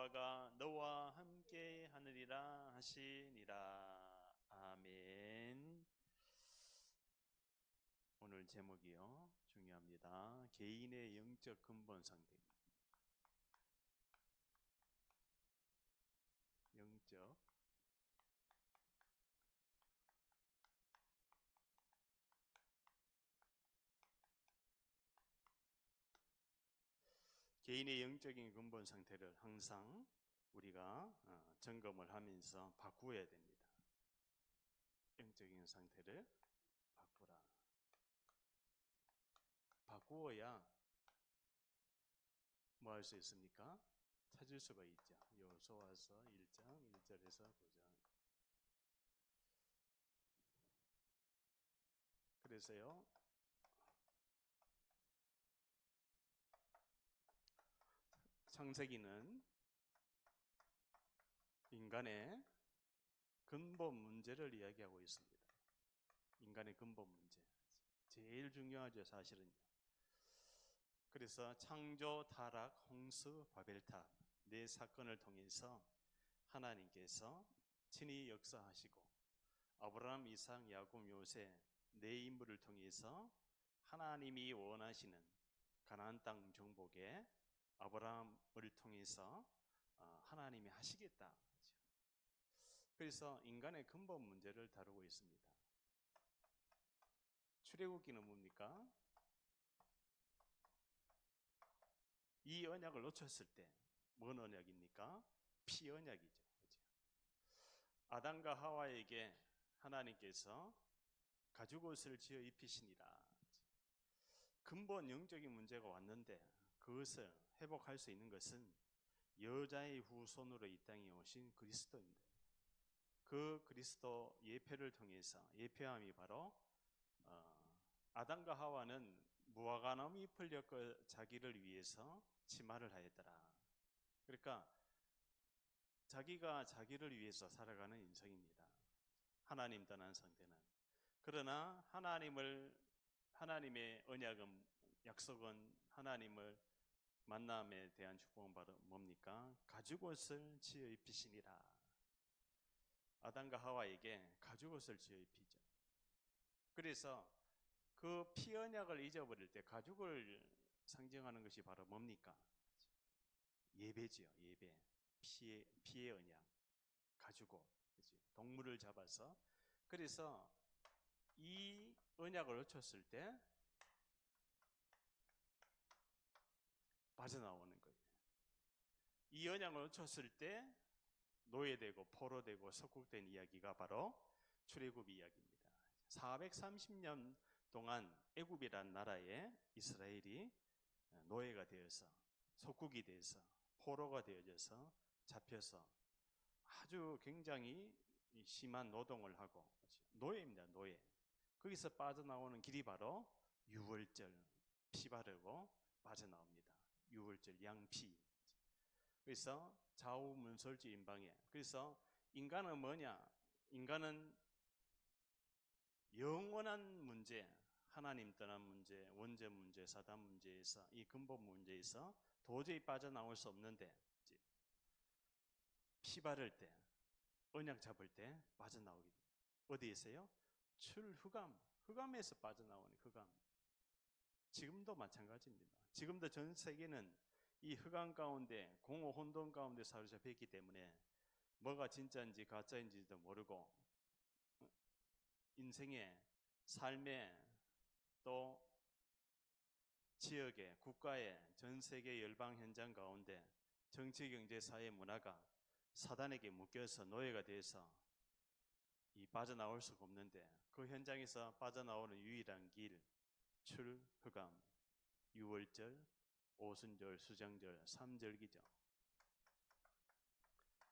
여호와가 너와 함께 하느리라 하시니라. 아멘. 오늘 제목이요, 중요합니다. 개인의 영적 근본 상태입니다. 영적 개인의 영적인 근본 상태를 항상 우리가 점검을 하면서 바꾸어야 됩니다. 영적인 상태를 바꾸라. 바꾸어야 뭐 할 수 있습니까? 찾을 수가 있죠. 요소와서 1장 1절에서 9절. 그래서요, 창세기는 인간의 근본 문제를 이야기하고 있습니다. 인간의 근본 문제. 제일 중요하죠, 사실은요. 그래서 창조, 타락, 홍수, 바벨탑 네 사건을 통해서 하나님께서 친히 역사하시고 아브라함, 이삭, 야곱, 요셉 네 인물을 통해서 하나님이 원하시는 가나안 땅 정복에 아브라함을 통해서 하나님이 하시겠다. 그래서 인간의 근본 문제를 다루고 있습니다. 출애굽기는 뭡니까? 이 언약을 놓쳤을 때 뭔 언약입니까? 피 언약이죠. 아담과 하와에게 하나님께서 가죽옷을 지어 입히시니라. 근본 영적인 문제가 왔는데 그것을 회복할 수 있는 것은 여자의 후손으로 이 땅에 오신 그리스도입니다. 그 그리스도 예표를 통해서, 예표함이 바로 아담과 하와는 무화과나무 잎을 엮어 자기를 위해서 치마를 하였더라. 그러니까 자기가 자기를 위해서 살아가는 인생입니다. 하나님 떠난 상태는. 그러나 하나님의 언약은, 약속은, 하나님을 만남에 대한 축복은 바로 뭡니까? 가죽옷을 지어 입히시니라. 아담과 하와에게 가죽옷을 지어 입히죠. 그래서 그 피 언약을 잊어버릴 때 가죽을 상징하는 것이 바로 뭡니까? 예배지요. 예배. 피의 언약. 가죽옷. 동물을 잡아서. 그래서 이 언약을 놓쳤을 때 빠져나오는 거예요. 이 언약을 놓쳤을 때 노예되고 포로되고 석국된 이야기가 바로 출애굽 이야기입니다. 430년 동안 애굽이란 나라에 이스라엘이 노예가 되어서, 속국이 되어서, 포로가 되어져서 잡혀서 아주 굉장히 심한 노동을 하고, 노예입니다. 노예. 거기서 빠져나오는 길이 바로 유월절, 피 바르고 빠져나옵니다. 유월절, 양피. 그래서 좌우문설주 임방에. 그래서 인간은 뭐냐? 인간은 영원한 문제, 하나님 떠난 문제, 원죄 문제, 사단 문제에서, 이 근본 문제에서 도저히 빠져나올 수 없는데 피 바를 때, 언약 잡을 때 빠져나오게 됩니다. 어디에서요? 출흑암, 흑암에서 빠져나오는 흑암. 지금도 마찬가지입니다. 지금도 전 세계는 이 흑암 가운데, 공허 혼돈 가운데 사로잡혀 있기 때문에 뭐가 진짜인지 가짜인지도 모르고 인생의 삶에 또 지역의, 국가의, 전 세계 열방 현장 가운데 정치, 경제, 사회, 문화가 사단에게 묶여서 노예가 돼서 빠져나올 수가 없는데 그 현장에서 빠져나오는 유일한 길, 출흑암, 유월절, 오순절, 수장절, 삼절기죠.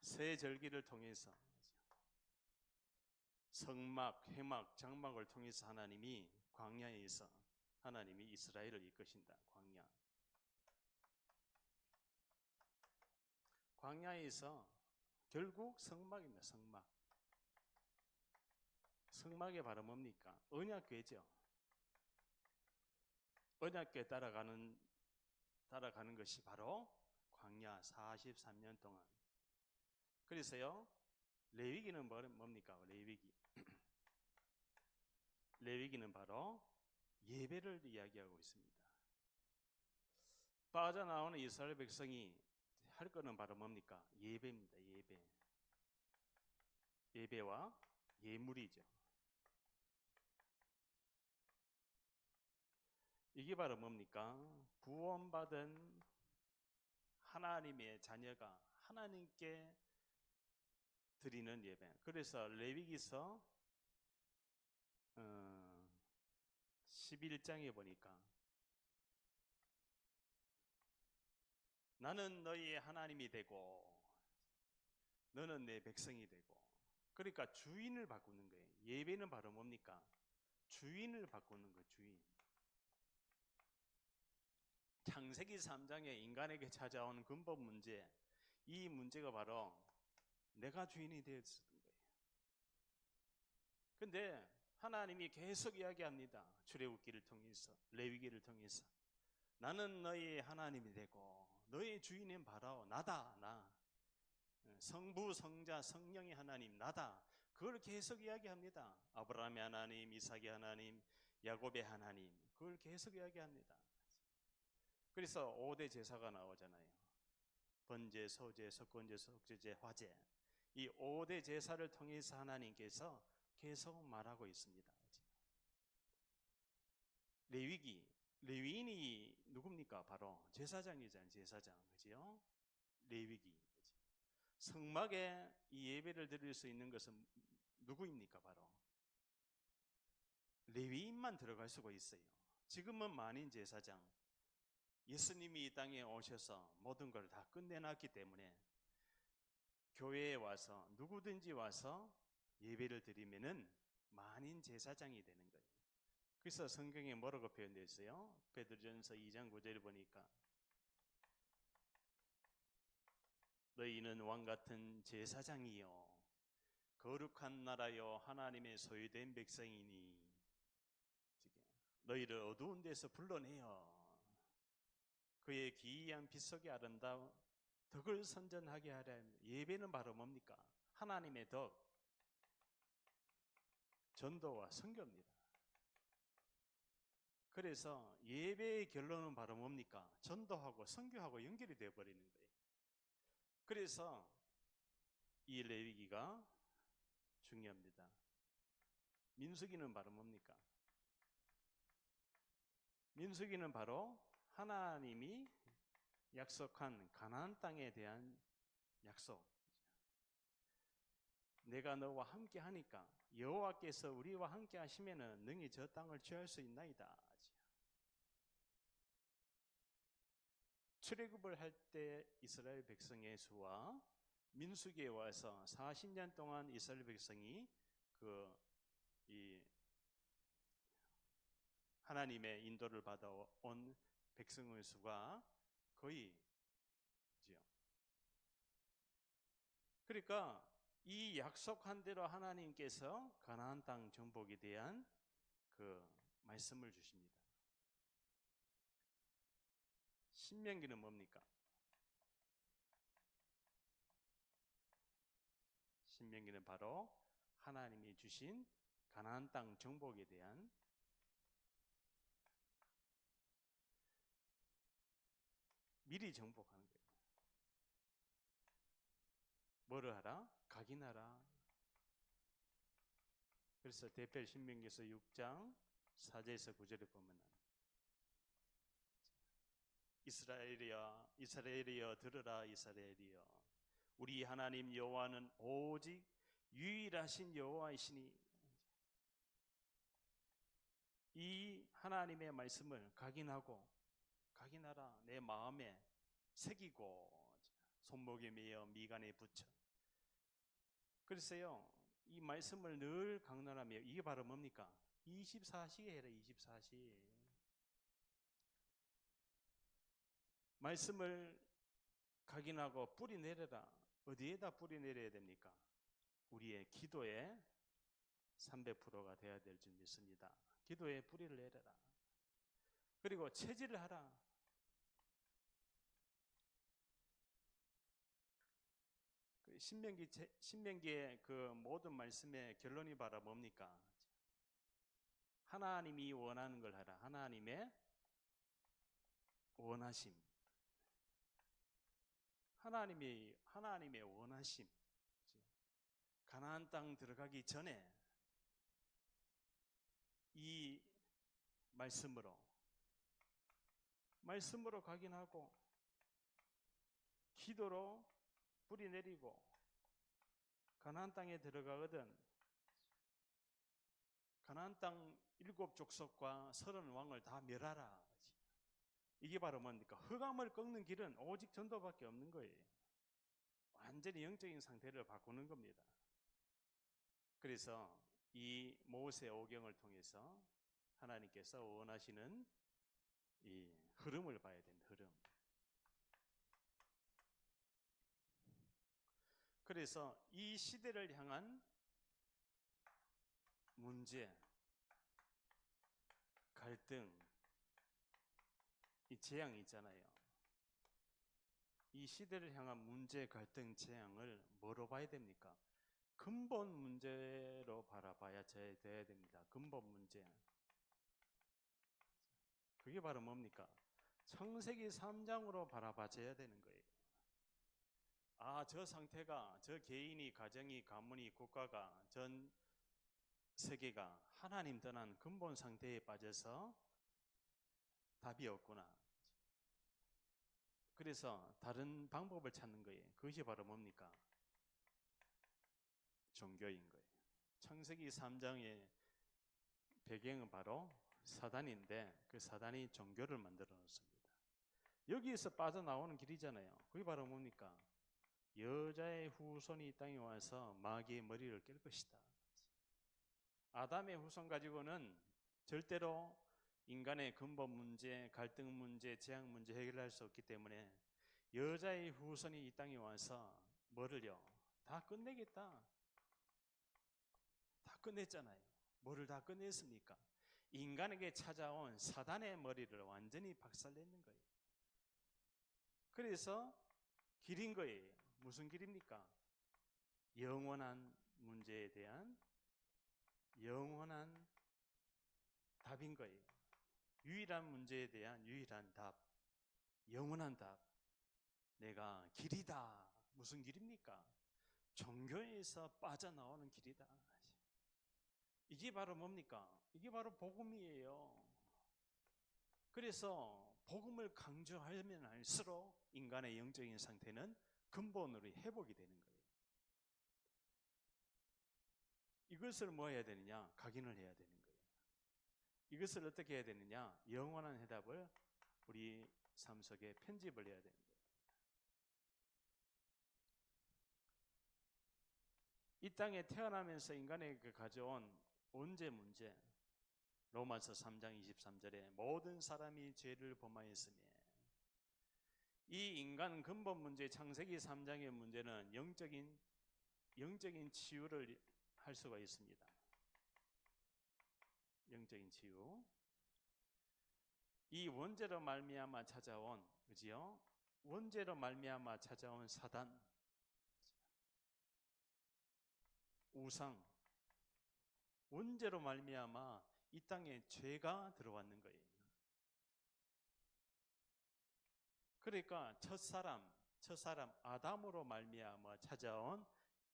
세 절기를 통해서 성막, 회막, 장막을 통해서 하나님이 광야에서 하나님이 이스라엘을 이끄신다. 광야에서 결국 성막입니다. 성막. 성막의 바로 뭡니까? 언약궤죠. 언약궤 따라가는 것이 바로 광야 43년 동안. 그래서요, 레위기는 뭡니까? 레위기는 바로 예배를 이야기하고 있습니다. 빠져나오는 이스라엘 백성이 할 거는 바로 뭡니까? 예배입니다. 예배와 예물이죠. 이게 바로 뭡니까? 구원받은 하나님의 자녀가 하나님께 드리는 예배. 그래서 레위기서 11장에 보니까 나는 너희의 하나님이 되고 너는 내 백성이 되고, 그러니까 주인을 바꾸는 거예요. 예배는 바로 뭡니까? 주인을 바꾸는 거예요. 주인. 창세기 3장에 인간에게 찾아온 근본 문제, 이 문제가 바로 내가 주인이 되었던 거예요. 근데 하나님이 계속 이야기합니다. 출애굽기를 통해서, 레위기를 통해서 나는 너희 하나님이 되고 너희 주인은 바로 나다. 나 성부, 성자, 성령의 하나님 나다. 그걸 계속 이야기합니다. 아브라함의 하나님, 이삭의 하나님, 야곱의 하나님, 그걸 계속 이야기합니다. 그래서 5대 제사가 나오잖아요. 번제, 소제, 석권제, 속죄제, 화제. 이 5대 제사를 통해서 하나님께서 계속 말하고 있습니다. 레위인이 누굽니까? 바로 제사장이잖아요. 제사장, 그죠? 레위기. 성막에 이 예배를 드릴 수 있는 것은 누구입니까? 바로 레위인만 들어갈 수가 있어요. 지금은 만인 제사장, 예수님이 이 땅에 오셔서 모든 걸 다 끝내놨기 때문에 교회에 와서 누구든지 와서 예배를 드리면은 만인 제사장이 되는 거예요. 그래서 성경에 뭐라고 표현되어 있어요? 베드로전서 2장 9절을 보니까 너희는 왕같은 제사장이요 거룩한 나라요 하나님의 소유된 백성이니 너희를 어두운 데서 불러내어 그의 기이한 빛 속에 아름다운 덕을 선전하게 하려. 예배는 바로 뭡니까? 하나님의 덕, 전도와 선교입니다. 그래서 예배의 결론은 바로 뭡니까? 전도하고 선교하고 연결이 되어버리는 거예요. 그래서 이 레위기가 중요합니다. 민수기는 바로 뭡니까? 민수기는 바로 하나님이 약속한 가나안 땅에 대한 약속. 내가 너와 함께 하니까 여호와께서 우리와 함께 하시면은 능히 저 땅을 취할 수 있나이다. 출애굽을 할 때 이스라엘 백성의 수와 민수기에 와서 40년 동안 이스라엘 백성이 이 하나님의 인도를 받아온 백성의 수가 거의 지요. 그러니까 이 약속한 대로 하나님께서 가나안 땅 정복에 대한 그 말씀을 주십니다. 신명기는 뭡니까? 신명기는 바로 하나님이 주신 가나안 땅 정복에 대한 미리 정복하는 거예요. 뭐를 하라? 각인하라. 그래서 대표 신명기서 6장 4절에서 9절에 보면 이스라엘이여 들으라. 이스라엘이여 우리 하나님 여호와는 오직 유일하신 여호와이시니. 이 하나님의 말씀을 각인하라. 내 마음에 새기고 손목에 매어 미간에 붙여. 그래서요 이 말씀을 늘 강론하며, 이게 바로 뭡니까? 24시에 해라. 24시 말씀을 각인하고 뿌리 내려라. 어디에다 뿌리 내려야 됩니까? 우리의 기도의 300%가 되어야 될 줄 믿습니다. 기도에 뿌리를 내려라. 그리고 체질을 하라. 신명기의 그 모든 말씀의 결론이 바로 뭡니까? 하나님이 원하는 걸 하라. 하나님의 원하심. 하나님의 원하심. 가나안 땅 들어가기 전에 이 말씀으로 각인하고 기도로 뿌리 내리고 가나안 땅에 들어가거든 가나안 땅 7족속과 30왕을 다 멸하라. 이게 바로 뭡니까? 흑암을 꺾는 길은 오직 전도밖에 없는 거예요. 완전히 영적인 상태를 바꾸는 겁니다. 그래서 이 모세 오경을 통해서 하나님께서 원하시는 이 흐름을 봐야 된다. 흐름. 그래서 이 시대를 향한 문제, 갈등, 이 재앙이 있잖아요. 이 시대를 향한 문제, 갈등, 재앙을 뭐로 봐야 됩니까? 근본 문제로 바라봐야 돼야 됩니다. 근본 문제. 그게 바로 뭡니까? 창세기 3장으로 바라봐줘야 되는 거예요. 저 상태가, 저 개인이, 가정이, 가문이, 국가가, 전 세계가 하나님 떠난 근본 상태에 빠져서 답이 없구나. 그래서 다른 방법을 찾는 거예요. 그것이 바로 뭡니까? 종교인 거예요. 창세기 3장의 배경은 바로 사단인데 그 사단이 종교를 만들어 놓습니다. 여기에서 빠져나오는 길이잖아요. 그게 바로 뭡니까? 여자의 후손이 이 땅에 와서 마귀의 머리를 깰 것이다. 아담의 후손 가지고는 절대로 인간의 근본 문제, 갈등 문제, 재앙 문제 해결할 수 없기 때문에 여자의 후손이 이 땅에 와서 뭐를요? 다 끝내겠다. 다 끝냈잖아요. 뭐를 다 끝냈습니까? 인간에게 찾아온 사단의 머리를 완전히 박살내는 거예요. 그래서 길인 거예요. 무슨 길입니까? 영원한 문제에 대한 영원한 답인 거예요. 유일한 문제에 대한 유일한 답, 영원한 답. 내가 길이다. 무슨 길입니까? 종교에서 빠져나오는 길이다. 이게 바로 뭡니까? 이게 바로 복음이에요. 그래서 복음을 강조하면 할수록 인간의 영적인 상태는 근본으로 회복이 되는 거예요. 이것을 뭐 해야 되느냐? 각인을 해야 되는 거예요. 이것을 어떻게 해야 되느냐? 영원한 해답을 우리 삶 속에 편집을 해야 되는 거예요. 이 땅에 태어나면서 인간에게 가져온 원죄 문제, 로마서 3장 23절에 모든 사람이 죄를 범하였으며, 이 인간 근본 문제, 창세기 3장의 문제는 영적인 치유를 할 수가 있습니다. 영적인 치유. 이 원죄로 말미암아 찾아온, 그지요? 원죄로 말미암아 찾아온 사단, 우상, 원죄로 말미암아 이 땅에 죄가 들어왔는 거예요. 그러니까 첫사람 아담으로 말미암아 찾아온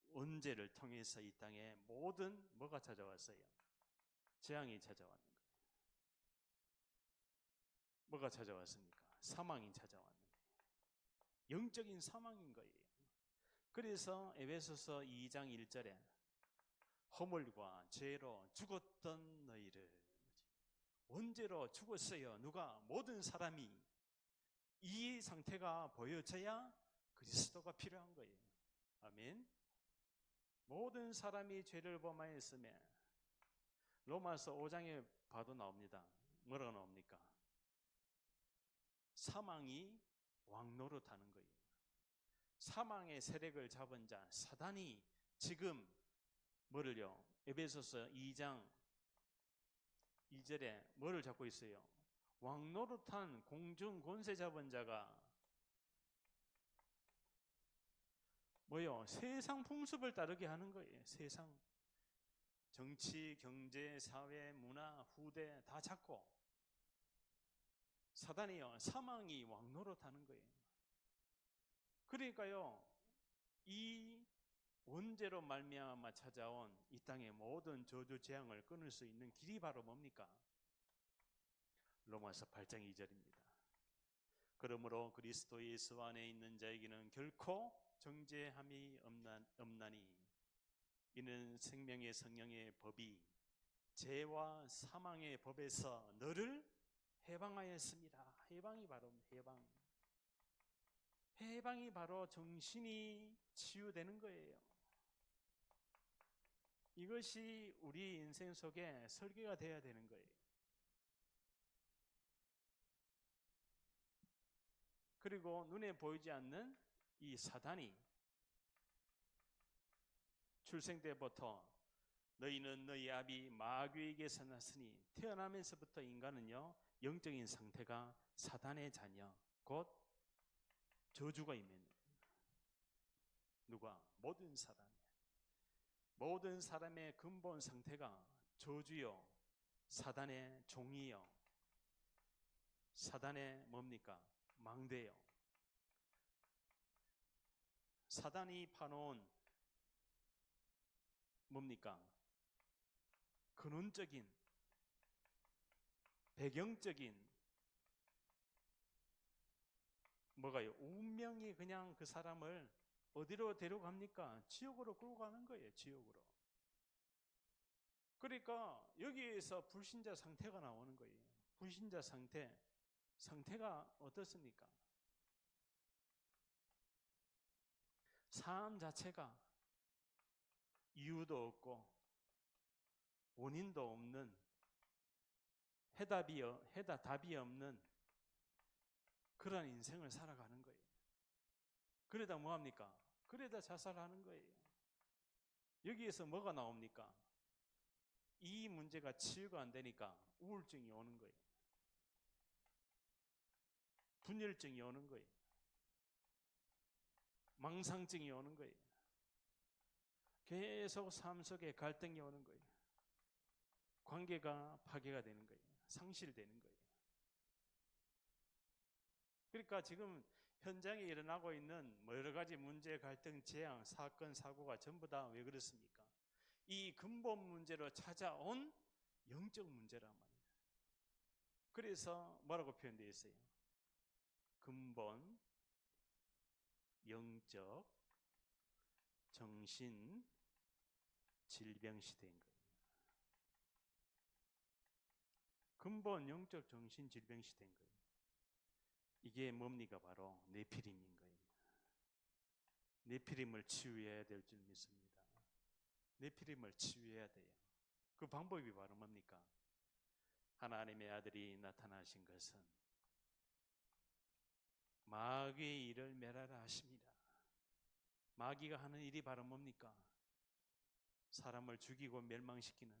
원죄를 통해서 이 땅에 모든 뭐가 찾아왔어요? 재앙이 찾아왔는 거예요. 뭐가 찾아왔습니까? 사망이 찾아왔는 거예요. 영적인 사망인 거예요. 그래서 에베소서 2장 1절에 허물과 죄로 죽었던 너희를, 원죄로 죽었어요. 누가? 모든 사람이. 이 상태가 보여져야 그리스도가 필요한 거예요. 아멘. 모든 사람이 죄를 범하였으며, 로마서 5장에 봐도 나옵니다. 뭐라고 나옵니까? 사망이 왕노릇하는 거예요. 사망의 세력을 잡은 자 사단이 지금 뭐를요? 에베소서 2장 2절에 뭐를 잡고 있어요? 왕노릇한 공중 권세 잡은 자가 뭐요? 세상 풍습을 따르게 하는 거예요. 세상. 정치, 경제, 사회, 문화, 후대 다 잡고 사단이요, 사망이 왕노릇하는 거예요. 그러니까요, 이 원죄로 말미암아 찾아온 이 땅의 모든 저주 재앙을 끊을 수 있는 길이 바로 뭡니까? 로마서 8장 2절입니다. 그러므로 그리스도 예수 안에 있는 자에게는 결코 정죄함이 없나니 이는 생명의 성령의 법이 죄와 사망의 법에서 너를 해방하였습니다. 해방이 바로 해방이 바로 정신이 치유되는 거예요. 이것이 우리 인생 속에 설계가 되어야 되는 거예요. 그리고 눈에 보이지 않는 이 사단이 출생 때부터 너희는 너희 아비 마귀에게서 났으니 태어나면서부터 인간은요, 영적인 상태가 사단의 자녀, 곧 저주가 있는 누가? 모든 사람의 근본 상태가 저주요, 사단의 종이요, 사단의 뭡니까? 망대요. 사단이 파놓은 뭡니까? 근원적인, 배경적인 뭐가요? 운명이 그냥 그 사람을 어디로 데려갑니까? 지옥으로 끌고 가는 거예요. 지옥으로. 그러니까 여기에서 불신자 상태가 나오는 거예요. 불신자 상태가 어떻습니까? 삶 자체가 이유도 없고 원인도 없는 답이 없는 그런 인생을 살아가는 거예요. 그러다 뭐합니까? 그러다 자살하는 거예요. 여기에서 뭐가 나옵니까? 이 문제가 치유가 안 되니까 우울증이 오는 거예요. 분열증이 오는 거예요. 망상증이 오는 거예요. 계속 삶 속에 갈등이 오는 거예요. 관계가 파괴가 되는 거예요. 상실되는 거예요. 그러니까 지금 현장에 일어나고 있는 여러 가지 문제, 갈등, 재앙, 사건, 사고가 전부 다 왜 그렇습니까? 이 근본 문제로 찾아온 영적 문제란 말이에요. 그래서 뭐라고 표현되어 있어요? 근본, 영적, 정신, 질병 시대인 거예요. 근본, 영적, 정신, 질병 시대인 거예요. 이게 뭡니까? 바로 네피림인 거예요. 네피림을 치유해야 될 줄 믿습니다. 네피림을 치유해야 돼요. 그 방법이 바로 뭡니까? 하나님의 아들이 나타나신 것은 마귀의 일을 멸하라 하십니다. 마귀가 하는 일이 바로 뭡니까? 사람을 죽이고 멸망시키는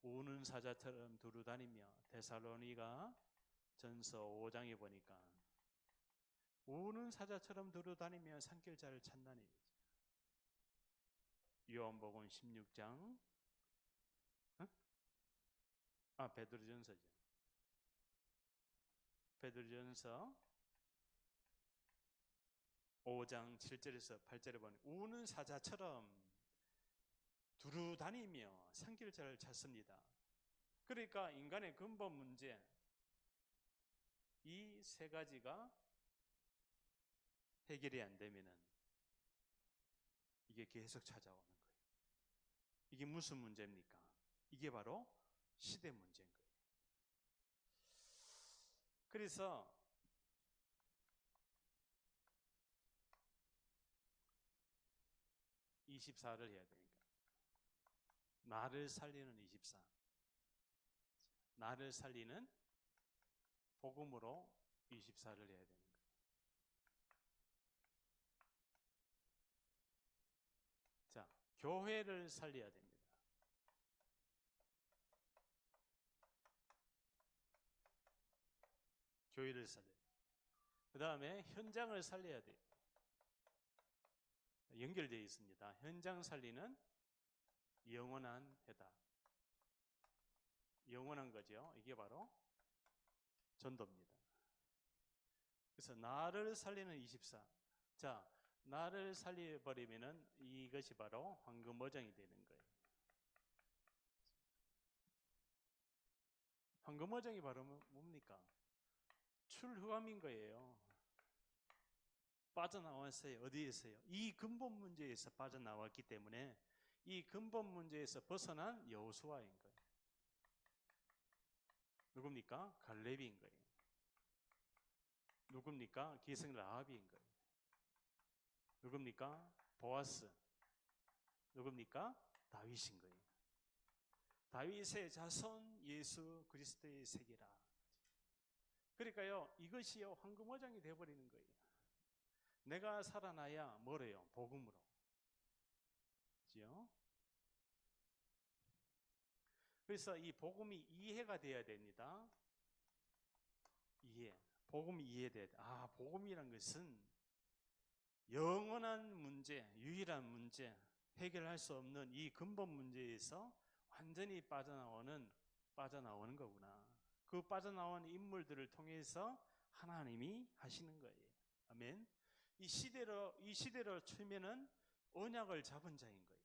우는 사자처럼 두루다니며, 데살로니가 전서 5장에 보니까 우는 사자처럼 두루다니며 산길자를 찾나니, 요한복음 16장 베드로전서죠. 베드로전서 5장 7절에서 8절에 보니 우는 사자처럼 두루다니며 산길자를 찾습니다. 그러니까 인간의 근본 문제, 이 세 가지가 해결이 안 되면은 이게 계속 찾아오는 거예요. 이게 무슨 문제입니까? 이게 바로 시대 문제인 거예요. 그래서 (24를) 해야 되니까 나를 살리는 24, 나를 살리는 복음으로 24를 해야 되는 거예요. 자, 교회를 살려야 됩니다. 교회를 살려야 돼요. 그 다음에 현장을 살려야 돼요. 연결되어 있습니다. 현장 살리는 영원한 해답. 영원한 거죠. 이게 바로 전도입니다. 그래서 나를 살리는 24. 자, 나를 살려버리면은 이것이 바로 황금어장이 되는 거예요. 황금어장이 바로 뭡니까? 출후감인 거예요. 빠져나왔어요. 어디에서요? 이 근본 문제에서 빠져나왔기 때문에 이 근본 문제에서 벗어난 여호수아인 거예요. 누굽니까? 갈렙인 거예요. 누굽니까? 기생 라합인 거예요. 누굽니까? 보아스. 누굽니까? 다윗인 거예요. 다윗의 자손 예수 그리스도의 세계라. 그러니까요, 이것이요 황금어장이 되어버리는 거예요. 내가 살아나야 뭐래요? 복음으로. 그죠? 그래서 이 복음이 이해가 돼야 됩니다. 이해. 복음이 이해돼야 돼. 아, 복음이란 것은 영원한 문제, 유일한 문제, 해결할 수 없는 이 근본 문제에서 완전히 빠져나오는 거구나. 그 빠져나온 인물들을 통해서 하나님이 하시는 거예요. 아멘. 이 시대로 치면은 언약을 잡은 자인 거예요.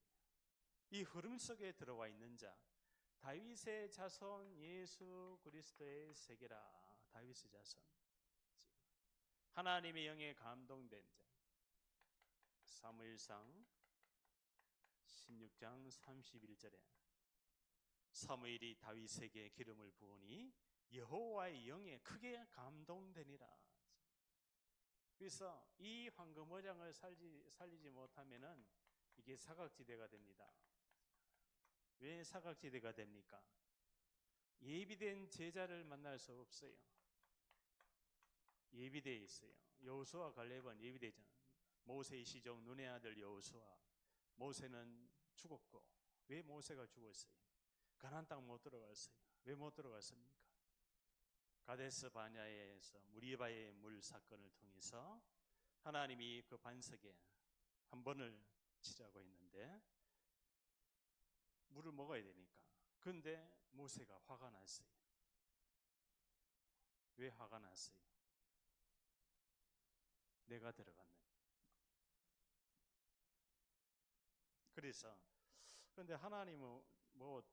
이 흐름 속에 들어와 있는 자, 다윗의 자손 예수 그리스도의 세계라. 다윗의 자손. 하나님의 영에 감동된 자. 사무엘상 16장 31절에 사무엘이 다윗에게 기름을 부으니 여호와의 영에 크게 감동되니라. 그래서 이 황금어장을 살리지 못하면은 이게 사각지대가 됩니다. 왜 사각지대가 됩니까? 예비된 제자를 만날 수 없어요. 예비되어 있어요. 여호수아 갈렙은 예비되잖아요. 모세의 시종 눈의 아들 여호수아. 모세는 죽었고, 왜 모세가 죽었어요? 가나안 땅 못 들어갔어요. 왜 못 들어갔습니까? 가데스 바냐에서 무리바의 물 사건을 통해서 하나님이 그 반석에 한 번을 치라고 했는데 물을 먹어야 되니까. 그런데 모세가 화가 났어요. 왜 화가 났어요? 내가 들어갔는데. 그래서 그런데 하나님은 뭐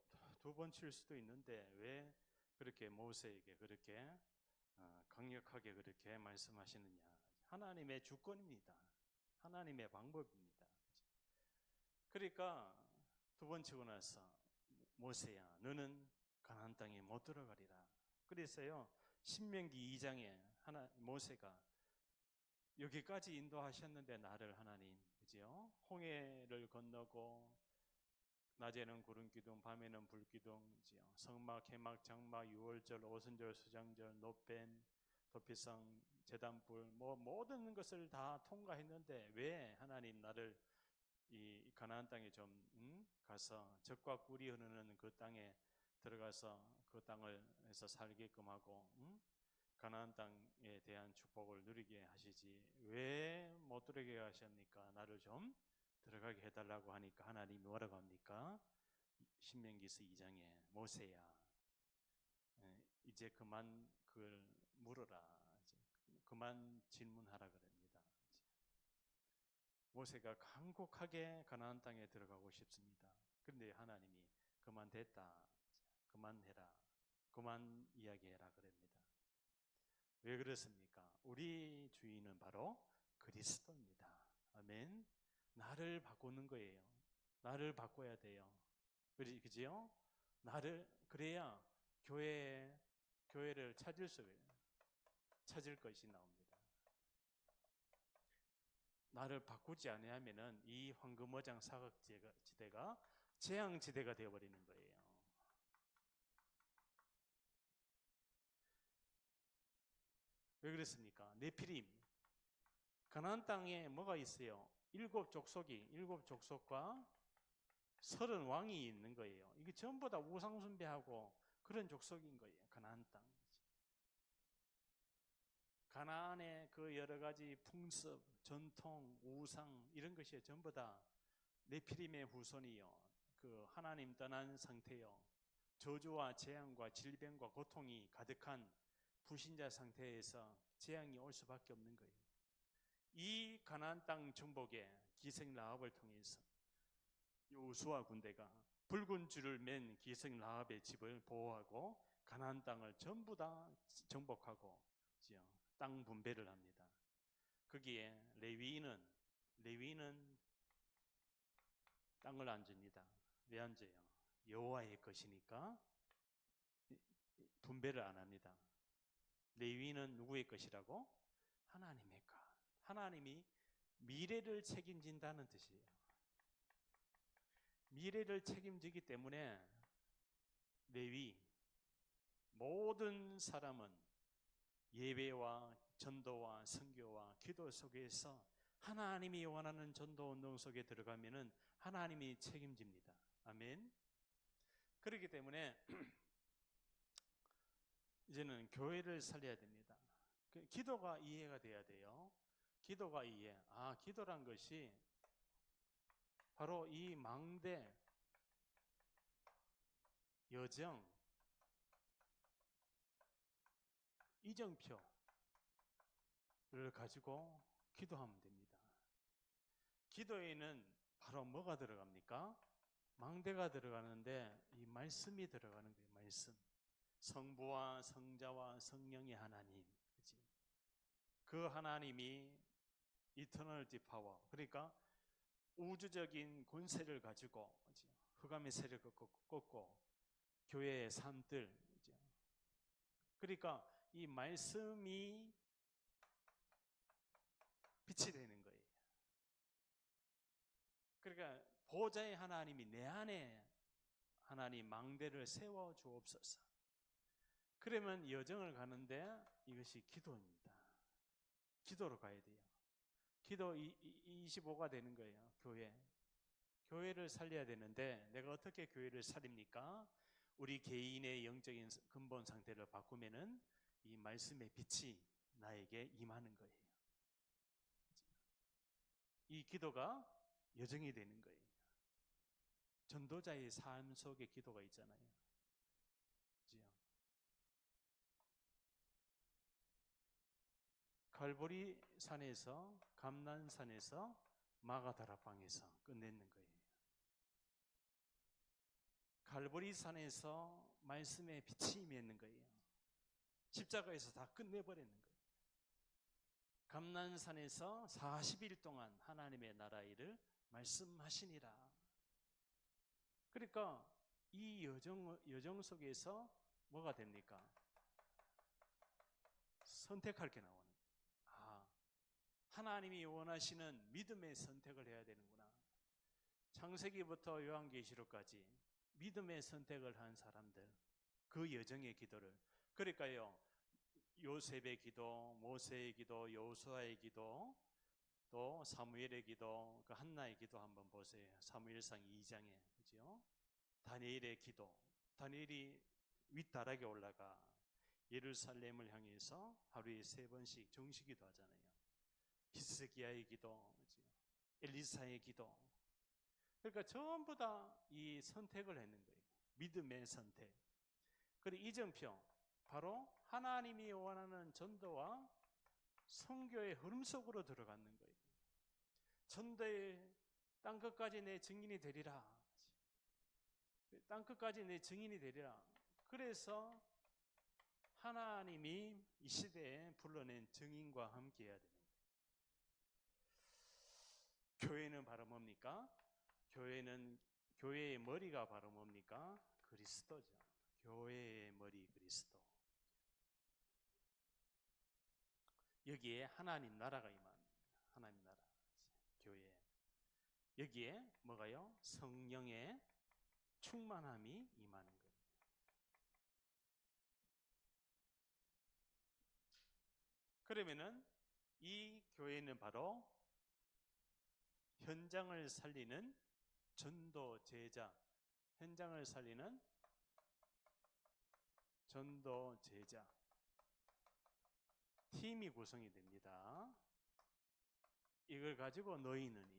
두 번 칠 수도 있는데 왜 그렇게 모세에게 그렇게 강력하게 그렇게 말씀하시느냐? 하나님의 주권입니다. 하나님의 방법입니다. 그러니까 두 번 치고 나서 모세야, 너는 가나안 땅에 못 들어가리라. 그래서요 신명기 2장에 모세가 여기까지 인도하셨는데 나를 하나님, 그죠? 홍해를 건너고 낮에는 구름 기둥, 밤에는 불 기둥이지요. 성막, 해막, 장막, 유월절, 오순절, 수장절, 노뱀, 도피성, 제단불, 뭐 모든 것을 다 통과했는데 왜 하나님 나를 이 가나안 땅에 좀 가서 젖과 꿀이 흐르는 그 땅에 들어가서 그 땅을에서 살게끔 하고 가나안 땅에 대한 축복을 누리게 하시지 왜 못 들어가게 하십니까? 나를 좀 들어가게 해달라고 하니까 하나님이 뭐라고 합니까? 신명기서 2장에 모세야, 이제 그만 그걸 물어라. 이제 그만 질문하라 그럽니다. 모세가 간곡하게 가나안 땅에 들어가고 싶습니다. 그런데 하나님이 그만 됐다. 그만해라. 그만 이야기해라 그럽니다. 왜 그렇습니까? 우리 주인은 바로 그리스도입니다. 아멘. 나를 바꾸는 거예요. 나를 바꿔야 돼요. 그지요? 나를 그래야 교회를 찾을 것이 나옵니다. 나를 바꾸지 아니하면은 이 황금어장 사각지대가 재앙지대가 되어버리는 거예요. 왜 그랬습니까? 네피림. 가나안 땅에 뭐가 있어요? 7족속과 30왕이 있는 거예요. 이게 전부 다 우상숭배하고 그런 족속인 거예요. 가나안 땅. 가나안의 그 여러 가지 풍습, 전통, 우상 이런 것이 전부 다 네피림의 후손이요. 그 하나님 떠난 상태요. 저주와 재앙과 질병과 고통이 가득한 불신자 상태에서 재앙이 올 수밖에 없는 거예요. 이 가나안 땅 정복에 기생 라합을 통해서 여호수아 군대가 붉은 줄을 맨 기생 라합의 집을 보호하고 가나안 땅을 전부 다 정복하고 땅 분배를 합니다. 거기에 레위인은 땅을 안 줍니다. 왜 안 줘요? 여호와의 것이니까 분배를 안 합니다. 레위인은 누구의 것이라고? 하나님의 것. 하나님이 미래를 책임진다는 뜻이에요. 미래를 책임지기 때문에 레위 모든 사람은 예배와 전도와 선교와 기도 속에서 하나님이 원하는 전도 운동 속에 들어가면은 하나님이 책임집니다. 아멘. 그렇기 때문에 이제는 교회를 살려야 됩니다. 기도가 이해가 돼야 돼요. 기도가 이해. 기도란 것이 바로 이 망대, 여정, 이정표를 가지고 기도하면 됩니다. 기도에는 바로 뭐가 들어갑니까? 망대가 들어가는데 이 말씀이 들어가는 거예요. 말씀. 성부와 성자와 성령의 하나님. 그치? 그 하나님이 이터널티 파워. 그러니까 우주적인 권세를 가지고 흑암의 세력을 꺾고 교회의 삶들. 그러니까 이 말씀이 빛이 되는 거예요. 그러니까 보좌의 하나님이 내 안에 하나님 망대를 세워 주옵소서. 그러면 여정을 가는데 이것이 기도입니다. 기도로 가야 돼요. 기도 25가 되는 거예요. 교회를 살려야 되는데 내가 어떻게 교회를 살립니까? 우리 개인의 영적인 근본 상태를 바꾸면은 이 말씀의 빛이 나에게 임하는 거예요. 이 기도가 여정이 되는 거예요. 전도자의 삶 속에 기도가 있잖아요. 그죠? 갈보리 산에서, 감난산에서, 마가다락방에서 끝내는 거예요. 갈보리 산에서 말씀의 빛이 임했는 거예요. 십자가에서 다 끝내버리는 거예요. 감난산에서 40일 동안 하나님의 나라 일을 말씀하시니라. 그러니까 이 여정 속에서 뭐가 됩니까? 선택할 게 나오는 거예요. 하나님이 원하시는 믿음의 선택을 해야 되는구나. 창세기부터 요한계시록까지 믿음의 선택을 한 사람들, 그 여정의 기도를. 그러니까요, 요셉의 기도, 모세의 기도, 여호수아의 기도, 또 사무엘의 기도, 그 한나의 기도 한번 보세요. 사무엘상 2장에, 그죠? 다니엘의 기도, 다니엘이 윗다락에 올라가 예루살렘을 향해서 하루에 3번씩 정식기도 하잖아요. 히스기야의 기도, 그죠? 엘리사의 기도. 그러니까 전부 다 이 선택을 했는 거예요. 믿음의 선택. 그리고 이정표, 바로 하나님이 원하는 전도와 선교의 흐름 속으로 들어가는 거예요. 전도의 땅끝까지 내 증인이 되리라. 땅끝까지 내 증인이 되리라. 그래서 하나님이 이 시대에 불러낸 증인과 함께 해야 됩니다. 교회는 바로 뭡니까? 교회의 머리가 바로 뭡니까? 그리스도죠. 교회의 머리 그리스도. 여기에 하나님 나라가 임합니다. 하나님 나라, 교회. 여기에 뭐가요? 성령의 충만함이 임하는 거예요. 그러면은 이 교회는 바로 현장을 살리는 전도 제자, 현장을 살리는 전도 제자. 팀이 구성이 됩니다. 이걸 가지고 너희는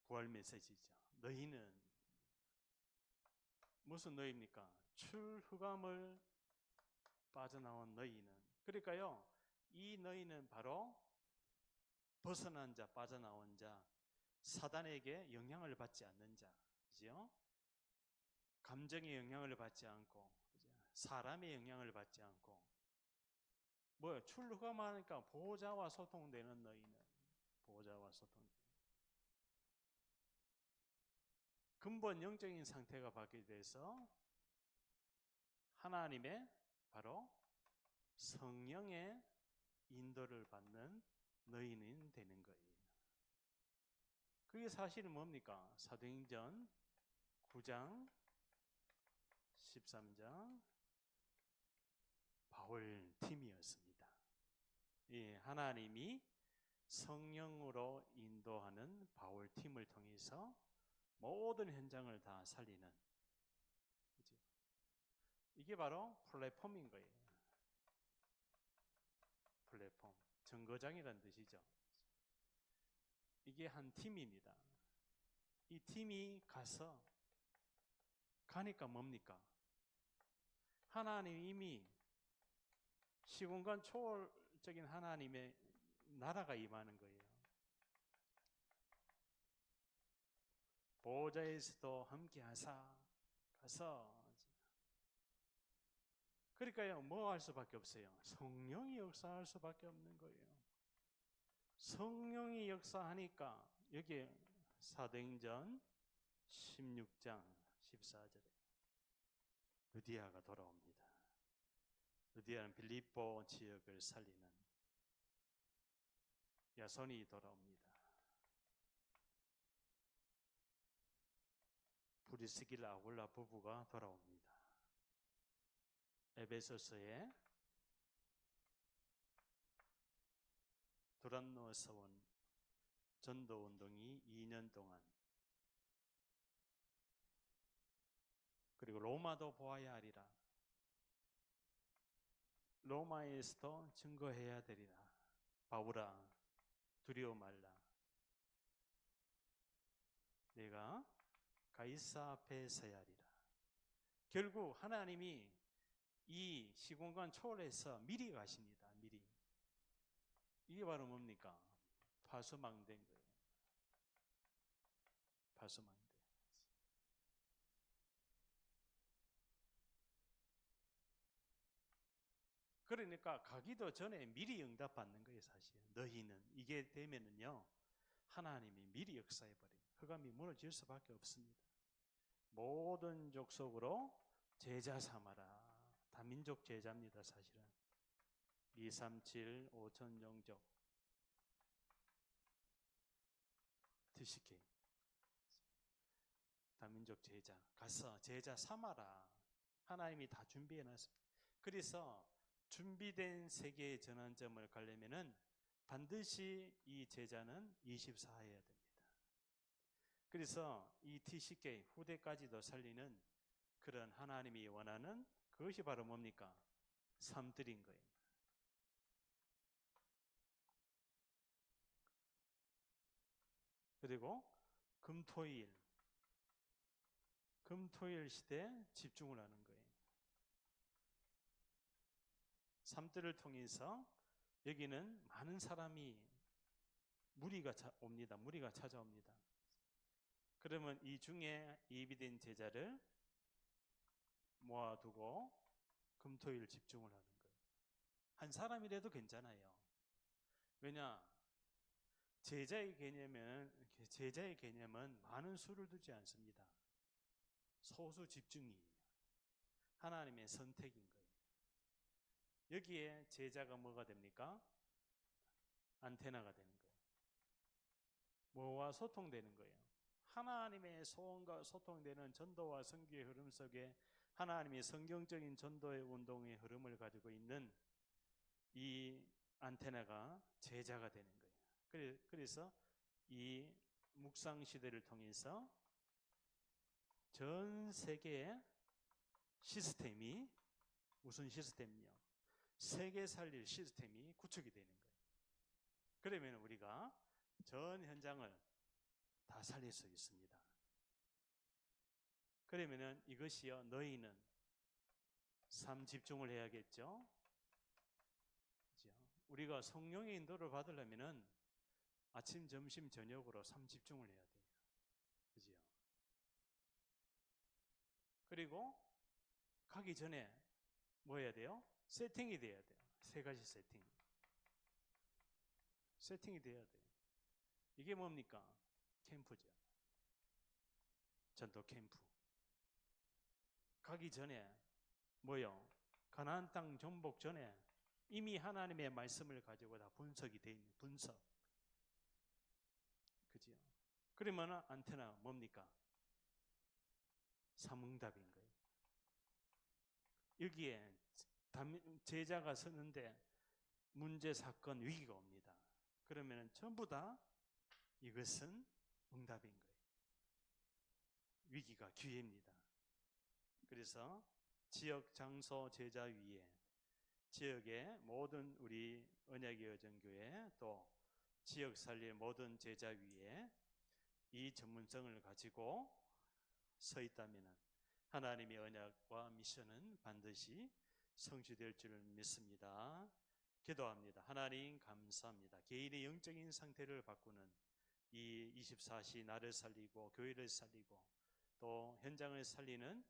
부활 메시지죠. 너희는 무슨 너희입니까? 출후감을 빠져나온 너희는. 그러니까요, 이 너희는 바로 벗어난 자, 빠져나온 자, 사단에게 영향을 받지 않는 자, 그죠? 감정의 영향을 받지 않고, 그죠? 사람의 영향을 받지 않고, 뭐요? 출후감하니까 보호자와 소통되는 너희는, 보호자와 소통. 근본 영적인 상태가 바뀌게 돼서 하나님의 바로 성령의 인도를 받는 너희는 되는 거예요. 그게 사실은 뭡니까? 사도행전 9장 13장 바울 팀이었습니다. 예, 하나님이 성령으로 인도하는 바울 팀을 통해서 모든 현장을 다 살리는, 그죠? 이게 바로 플랫폼인 거예요. 플랫폼, 정거장이라는 뜻이죠. 이게 한 팀입니다. 이 팀이 가니까 뭡니까? 하나님 이미 시공간 초월적인 하나님의 나라가 임하는 거예요. 보호자에서도 함께 하사 가서, 그러니까요, 뭐 할 수밖에 없어요? 성령이 역사할 수밖에 없는 거예요. 성령이 역사하니까 여기 사도행전 16장 14절에 르디아가 돌아옵니다. 르디아는 빌립보 지역을 살리는 야손이 돌아옵니다. 브리스길라 아굴라 부부가 돌아옵니다. 에베소서에 두란노에서 온 전도운동이 2년 동안, 그리고 로마도 보아야 하리라, 로마에서도 증거해야 되리라, 바울아 두려워 말라, 내가 가이사 앞에 서야 하리라. 결국 하나님이 이 시공간 초월해서 미리 가십니다. 미리. 이게 바로 뭡니까? 파수망대인 거예요. 파수망대. 그러니까 가기도 전에 미리 응답받는 거예요. 사실 너희는 이게 되면은요, 하나님이 미리 역사해버립니다. 흑암이 무너질 수밖에 없습니다. 모든 족속으로 제자 삼아라. 다민족 제자입니다. 사실은 237 5천 종족 TCK 다민족 제자 가서 제자 삼아라. 하나님이 다 준비해놨습니다. 그래서 준비된 세계의 전환점을 가려면은 반드시 이 제자는 24해야 됩니다. 그래서 이 TCK 후대까지도 살리는 그런 하나님이 원하는 그것이 바로 뭡니까? 삶들인 거예요. 그리고 금토일 시대에 집중을 하는 거예요. 삶들을 통해서 여기는 많은 사람이 무리가 옵니다. 무리가 찾아옵니다. 그러면 이 중에 예비된 제자를 모아두고 금토일 집중을 하는 거예요. 한 사람이라도 괜찮아요. 왜냐? 제자의 개념은 많은 수를 두지 않습니다. 소수 집중이에요. 하나님의 선택인 거예요. 여기에 제자가 뭐가 됩니까? 안테나가 되는 거예요. 뭐와 소통되는 거예요? 하나님의 소원과 소통되는 전도와 선교의 흐름 속에 하나님의 성경적인 전도의 운동의 흐름을 가지고 있는 이 안테나가 제자가 되는 거예요. 그래서 이 묵상 시대를 통해서 전 세계의 시스템이 무슨 시스템이요? 세계 살릴 시스템이 구축이 되는 거예요. 그러면 우리가 전 현장을 다 살릴 수 있습니다. 그러면은 이것이요, 너희는 삶 집중을 해야겠죠? 그죠? 우리가 성령의 인도를 받으려면은 아침, 점심, 저녁으로 삶 집중을 해야 돼요. 그죠? 그리고 가기 전에 뭐 해야 돼요? 세팅이 돼야 돼요. 세 가지 세팅. 세팅이 돼야 돼요. 이게 뭡니까? 캠프죠. 전도 캠프. 가기 전에 뭐요? 가나안 땅 정복 전에 이미 하나님의 말씀을 가지고 다 분석이 돼 있는 분석. 그죠? 그러면 안테나 뭡니까? 삼응답인 거예요. 여기에 제자가 서는데 문제, 사건, 위기가 옵니다. 그러면 전부 다 이것은 응답인 거예요. 위기가 기회입니다. 그래서 지역, 장소, 제자 위에 지역의 모든 우리 언약의 여정교회 또 지역 살릴 모든 제자 위에 이 전문성을 가지고 서 있다면 하나님의 언약과 미션은 반드시 성취될 줄 믿습니다. 기도합니다. 하나님 감사합니다. 개인의 영적인 상태를 바꾸는 이 24시 나를 살리고 교회를 살리고 또 현장을 살리는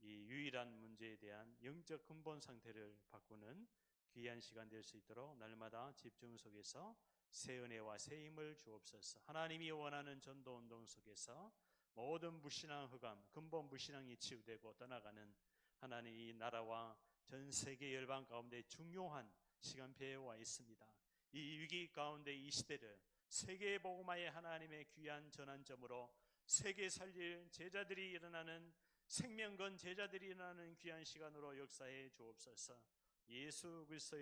이 유일한 문제에 대한 영적 근본 상태를 바꾸는 귀한 시간 될 수 있도록 날마다 집중 속에서 새 은혜와 새 힘을 주옵소서. 하나님이 원하는 전도운동 속에서 모든 불신앙 흑암, 근본 불신앙이 치유되고 떠나가는 하나님의 나라와 전 세계 열방 가운데 중요한 시간표에 와 있습니다. 이 위기 가운데 이 시대를 세계 복음화의 하나님의 귀한 전환점으로 세계 살릴 제자들이 일어나는 생명건 제자들이 일어나는 귀한 시간으로 역사해 주옵소서. 예수 그리스도의